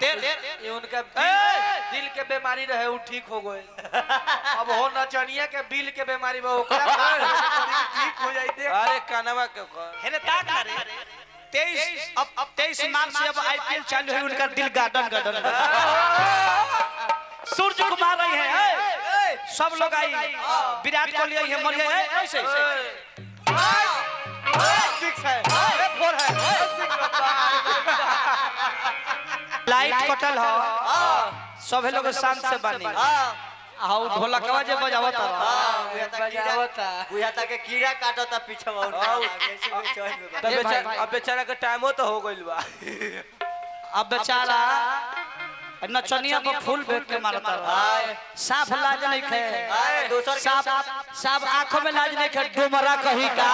ये उनका दिल के बीमारी रहे वो ठीक हो गए। अब हो नचनिया के बिल के बीमारी में ठीक हो जाते। अरे कनवा के हेने ताक ना रे 23 मार्च से अब आईपीएल चालू है उनका दिल गार्डन सूरज कुमार रही है सब लोग आई विराट कोहली आई है मरिया है ऐसे सिक्स है 4 है लाइट कटल हो सब लोग शांत से बनी हाउ ढोलकवा जे बजावता बुझाता के कीड़ा काटता पीछे अब बेचारा के टाइमो तो हो गइल बा। अब बेचारा नचनिया पर फूल फेंक के मारता साफ लाज नहीं खे साफ आंखों में लाज नहीं खे डुमरा कहीं का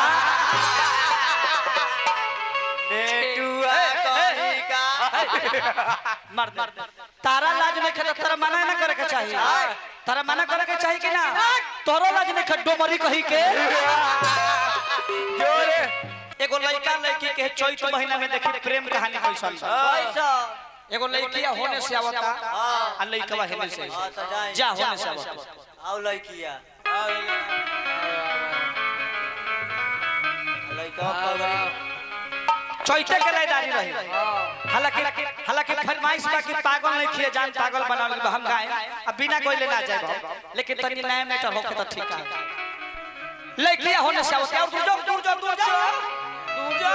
मर तारा लाज नहीं खे तारा मना ना करे के चाहिए तारा मना करे के चाहिए कि ना तोरो लाज नहीं खे डुमरी कहीं के एगो लड़का लड़की के चैत महीना में देखी प्रेम कहानी कैसन एगो लड़किया होने से आवता आ लड़कवा हेने से जा होने से आवता आओ लड़किया चैते के लाइदारी रही हालांकि फरमाइश बाकी पागल नहीं किए जान पागल बना ले हम गाए अब बिना कोई ना जाए लेकिन तनी नया मैटर होके तो ठीक है लड़किया होने से आवता और दूर जा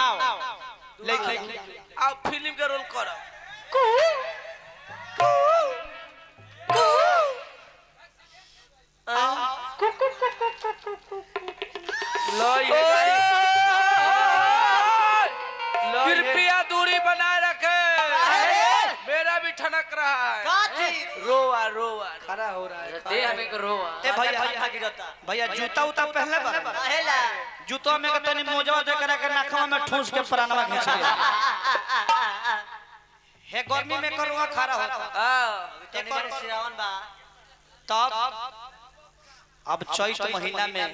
आओ लड़की आप फिल्म का रोल करो कृपया दूरी बनाए रखे मेरा भी ठनक रहा है रोआ रोआ खड़ा हो रहा है दे हमें को रोआ ए भैया जूता उता पहनले बा जूतो में के तनी मोजवा दे करा के नाखवा में ठूस के प्राणवा खींच ले हे गर्मी में करुआ खड़ा होता तनी श्रावण बा तब अब चैत महीना में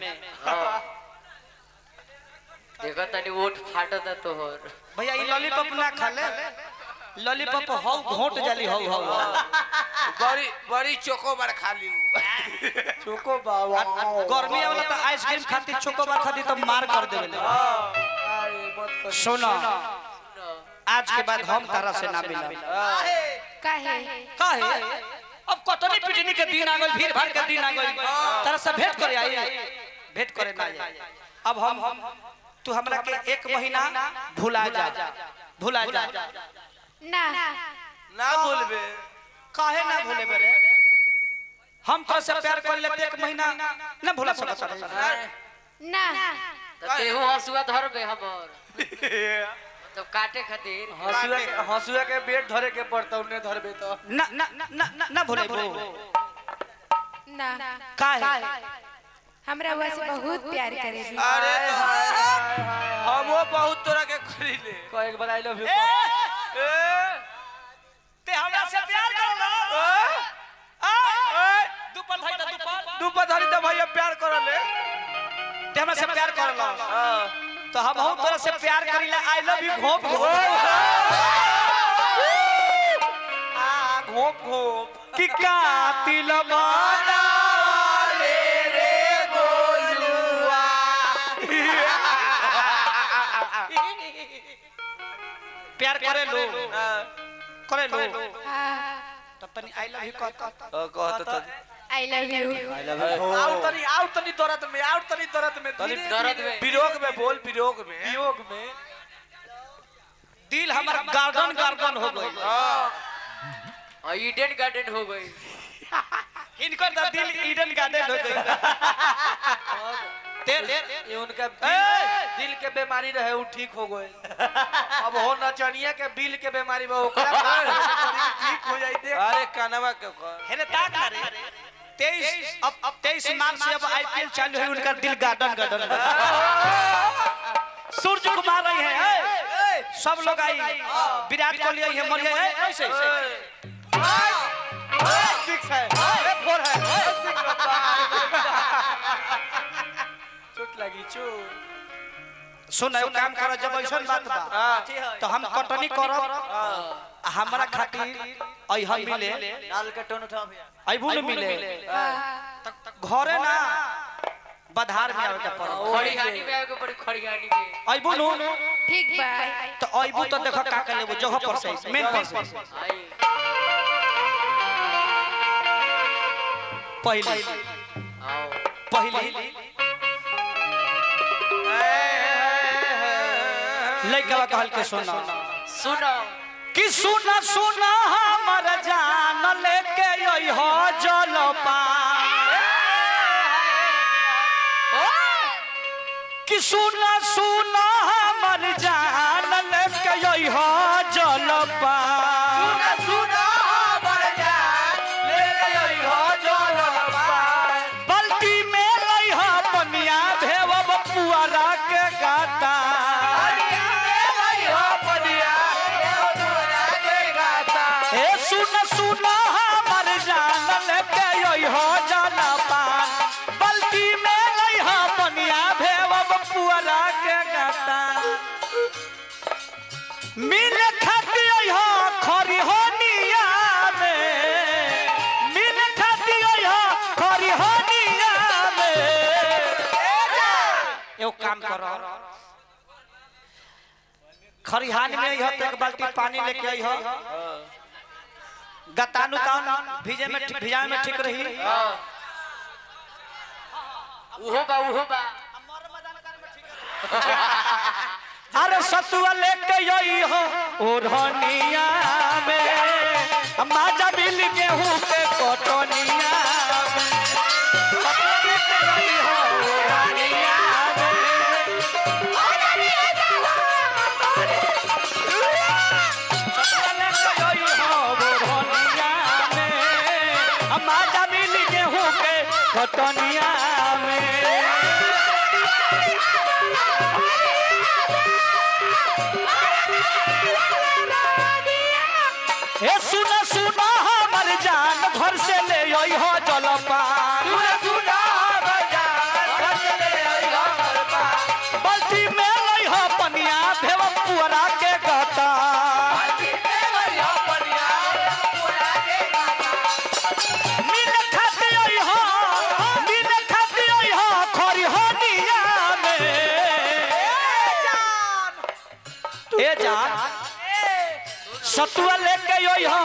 देखो तनी वोट फाटता तोहर भैया ई लॉलीपॉप ना खा ले लॉलीपॉप हौ घोट जाली हौ बड़ी चोकोबार खा ली चोको बाबा गर्मी वाला तो आइसक्रीम खाती चोकोबार खाती तो मार कर देवे सुनो आज के बाद हम तारा से ना मिला काहे अब कतनी पिटनी के दिन आ गइल भीड़ भाड़ के दिन आ गइल तारा से भेंट करे आई भेंट करे ना आई अब हम तू हमरा के एक महीना भुला जा ना भूलबे काहे ना भूले बरे हम तो से प्यार कर ले एक महीना ना भुला सकत ना तेहू हसुआ धरबे हमर तो काटे खातिर हसुआ के पेट धरे के पड़ता उन्हें धरबे तो ना ना ना ना ना भूले ना काहे हमरा हुआ से बहुत प्यार करेली अरे हमो बहुत तोरा के खरीले को एक बार आई लव यू ते हमरा से प्यार करलो दुपल भाई दुपा धरी तो भैया प्यार करले ते हमरा से प्यार करलो तो हम बहुत तोरा से प्यार करिला आई लव यू घोप घोप कि कातिल बना रे गोलुआ प्यार करे लो तब तनी आई लव यू कहत तो आई लव यू आउट तनी दर्द में वियोग में बोल वियोग में दिल हमारा गार्डन हो गई ईडन गार्डन हो गई इनका तो दिल ईडन गार्डन हो गई ये उनका दिल के बीमारी रहे वो ठीक हो गए। अब हो नचनिया के बिल के बीमारी में ठीक हो जाते। अरे कनवा के हेने ताक ना रे 23 मार्च से अब आईपीएल चालू है उनका दिल गार्डन सूरज कुमार रही है सब लोग आई विराट कोहली आई है मरिया है ऐसे 6 है 4 है चोट लगी चोट सुन एगो काम करो जब ऐसा बात बा तो हम कटनी करब हमरा खातिर आई हम मिले लाल का टोन उठा भैया अबू न मिले घरे ना बधार में आवे के पड़ो खड़िहानी में आगे बड़ी खड़िहानी में अबू नु ठीक बा तो अबू तो देखो का कर लेबो जगह पर से मेन पर से आई पहले आओ पहले लइका कहल के सुना सुनो कि सुना सुना हमर जान लेके आई हो जलपा कि सुना सुना हमर जान लेके आई हो जलपा बल्टी में लई हो पनिया भेवब पुआरा के गाता ए सुन सुना हमर जान लेके आई हो जलपा बल्टी में लई हो पनिया भेवब पुआरा के गाता मिल खाती आई हो खरी होनिया में मिल खाती आई हो खरी होनिया में एगो काम करो खरिहान में आई हो तो एक बाल्टी पानी लेके आई हो गतानु तान भिजे में भिजाए में ठीक रही उहो बा अरे सतुआ लेके आई हो ओढ़निया में माजा बिल गेहूं के कटनिया में सतुआ लेके आई हो ओढ़निया में सतुआ लेके आई हो ओढ़निया में माजा बिल गेहूं के कटनिया में ए सुना सुना हमर जान घर से ले आई हो जलपान बल्टी में लई हो पनिया भेव पुअरा के गता मिल खाती आई हो खरी होनिया में ए जान सतुआ लेके आई हो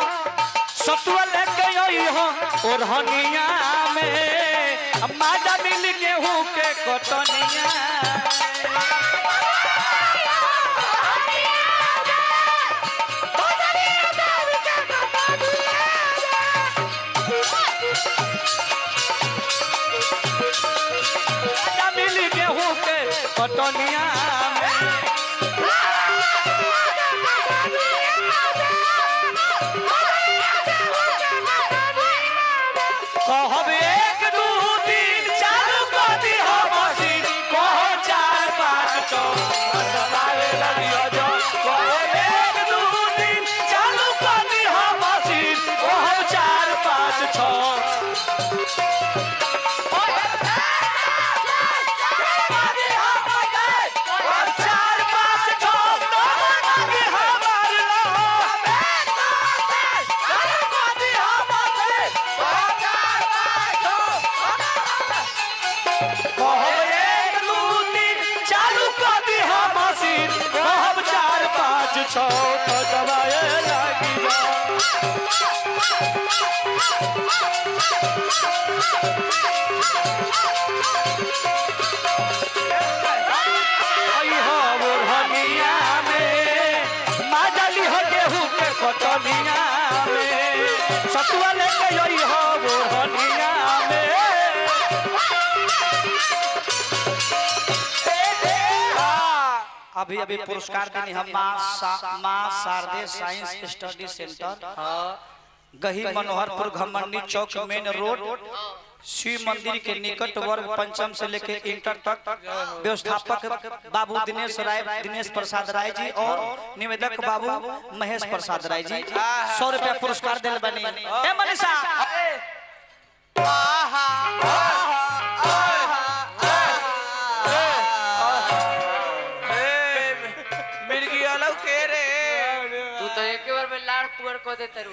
सतुआ लेके आई हो ओढ़निया में माजा मिल गेहूं के कटनिया माजा मिल गेहूं के कटनिया में कहब एक दू तीन चालू कर दी हो मशीन कहो 4 5 6 दबावे लगियो जो कहब एक दू तीन चालू कर दी हो मशीन कहो 4 5 6 छो तो दबाए लगी आई हो ओढ़निया में माजली हो गेहूं के कटनिया में सतुआ लेके आई हो ओढ़निया में अभी अभी पुरस्कार देनी हम माँ शारदे साइंस स्टडी सेंटर गही मनोहरपुर घमंडी चौक मेन रोड शिव मंदिर के निकट वर्ग पंचम से लेके इंटर तक व्यवस्थापक बाबू दिनेश प्रसाद राय जी और निवेदक बाबू महेश प्रसाद राय जी 100 रुपया पुरस्कार दिल बनी ए मनीषा डार पुअर को दे तरु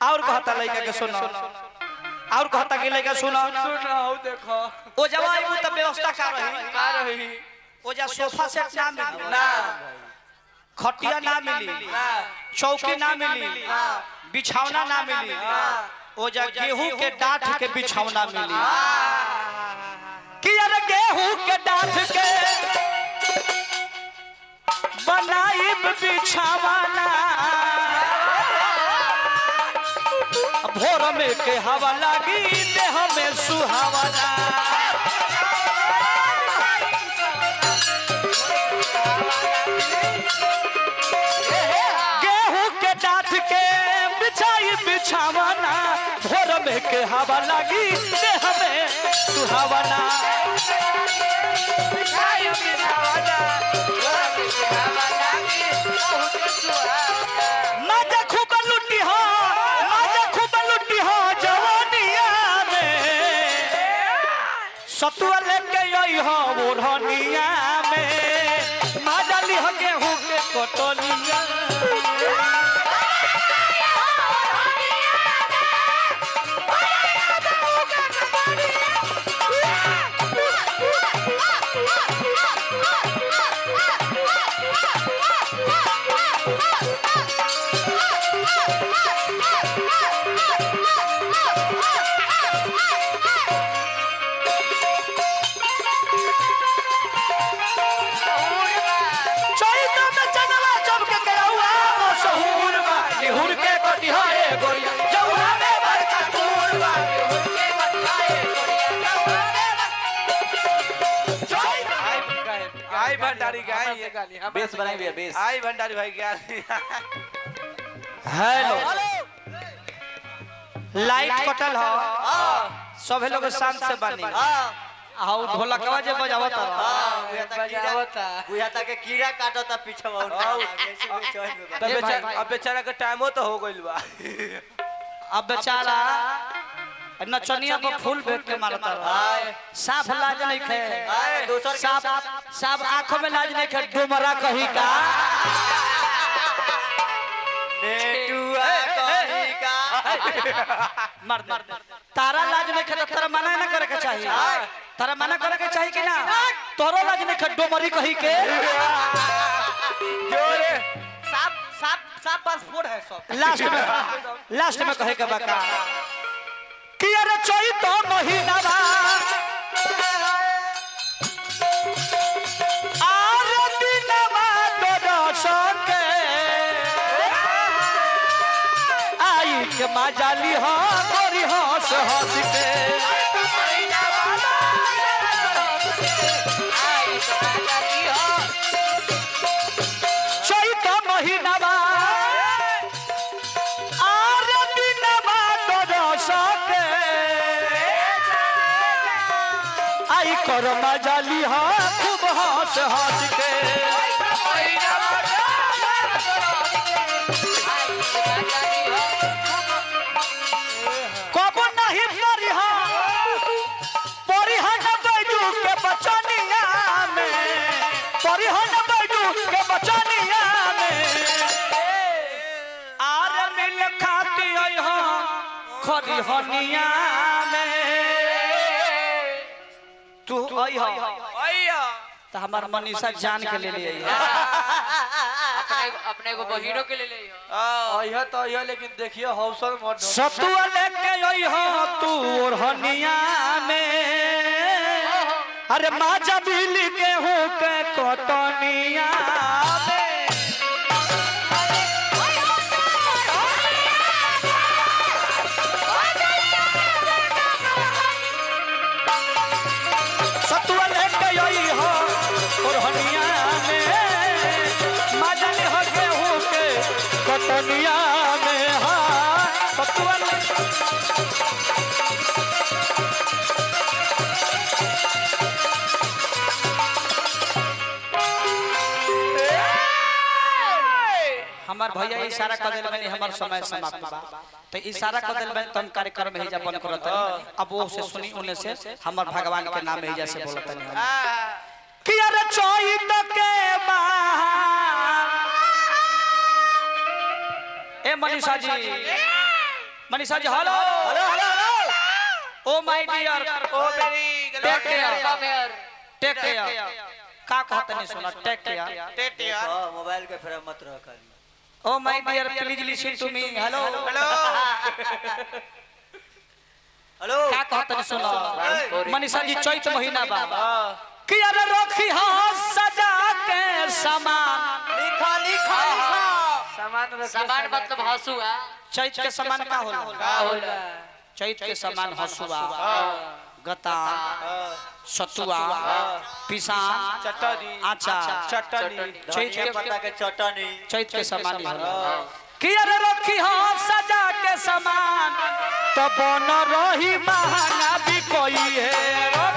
और कहता लइका के सुनो और कहता कि लइका सुनो सुनो देखो ओ जब आइबू त व्यवस्था का का रही ओ जा सोफा सेट ना मिली ना खटिया ना मिली ना चौकी ना मिली बिछौना ना मिली ओ जा गेहूं के डाठ के बिछौना मिली कि अरे गेहूं के डाठ के बनाई बिछावाना भोर में के हवा लगी देह में सुहावना गेहूं के डाठ के बिछाई बिछावना भोर में के हवा लगी देह में सुहावना मजा खूब लुटी हो जवानिया में सतुआ लेके आई हो ओढ़निया में मजा लिह गेहूं के कटनिया आई भंडारी गाय ये गाली हम बेस बनाई भैया बेस आई भंडारी भाई गाली हेलो लाइट कटल हो सब लोग शांत से बनी हाउ ढोलकवा जे बजावत बुझाता के कीड़ा काटता पीछे अब बेचारा के टाइमो तो हो गइल बा अब बेचारा नचनिया पर फूल बेच के मारता साफ लाज नहीं खे साफ आंखों में लाज नहीं खे डुमरा कही का मर्द तारा लाज नहीं खे तारा मना ना करे के चाहिए तारा मना करे के चाहिए कि ना तोरो लाज नहीं खे डुमरी कही के जोरे साफ पासपोर्ट है सब लास्ट में कहे के बका कि अरे चैत महीना बा आर दिनवा दरस के आई के मजाली हो गोरी हंस हंस के चैत महीना बा आर दिनवा दरस के आई कर मजाली हो खूब हंस हंस के कब नहीं परिहन बैजू के बचनिया में परिहन बैजू के बचनिया में आर मिल खाती हो खरिहनिया में तू आई हो तो हमार मनीषा जान के ले लिए अपने को बहिरो के ले आइया तो आइया लेकिन देखिए हौसल मत सतुआ लेके आई हो तू ओढ़निया में अरे माजा बिल गेहूं के कटनिया में सतुआ लेके आई हो ओढ़निया में माजा लिह गेहूं के कटनिया में हाँ सतुआ हमार भैया इशारा कर देल में हमार समय समाप्त बा तो इशारा कर देल में तन कार्यक्रम ही जपन करत अब वो से सुनी उन्हें से हमार भगवान के नाम ही जैसे बोलत नहीं कि अरे चैत के Manisha ji hello hello hello hello oh my dear ओ मेरी टेक केयर कमेर टेक केयर का कहत नहीं सुना टेक केयर टेट यार मोबाइल के फ्रेम मत रख oh my dear please listen to me hello hello hello का कहत नहीं सुना मनीषा जी चैत महीना बा हां कि अरे रखी हो सजा के सामान लिखा लिखा लिखा सामान रखिए सामान मतलब हंसुआ चैत के सामान का होला का होला चैत के सामान हसुआ गता सतुआ पिसान चटनी आचा चटनी चैत के पत्ता के चटनी चैत के सामान ही होला कि अरे रखी हो सजा के सामान तो बन रही महंगा भी कोई है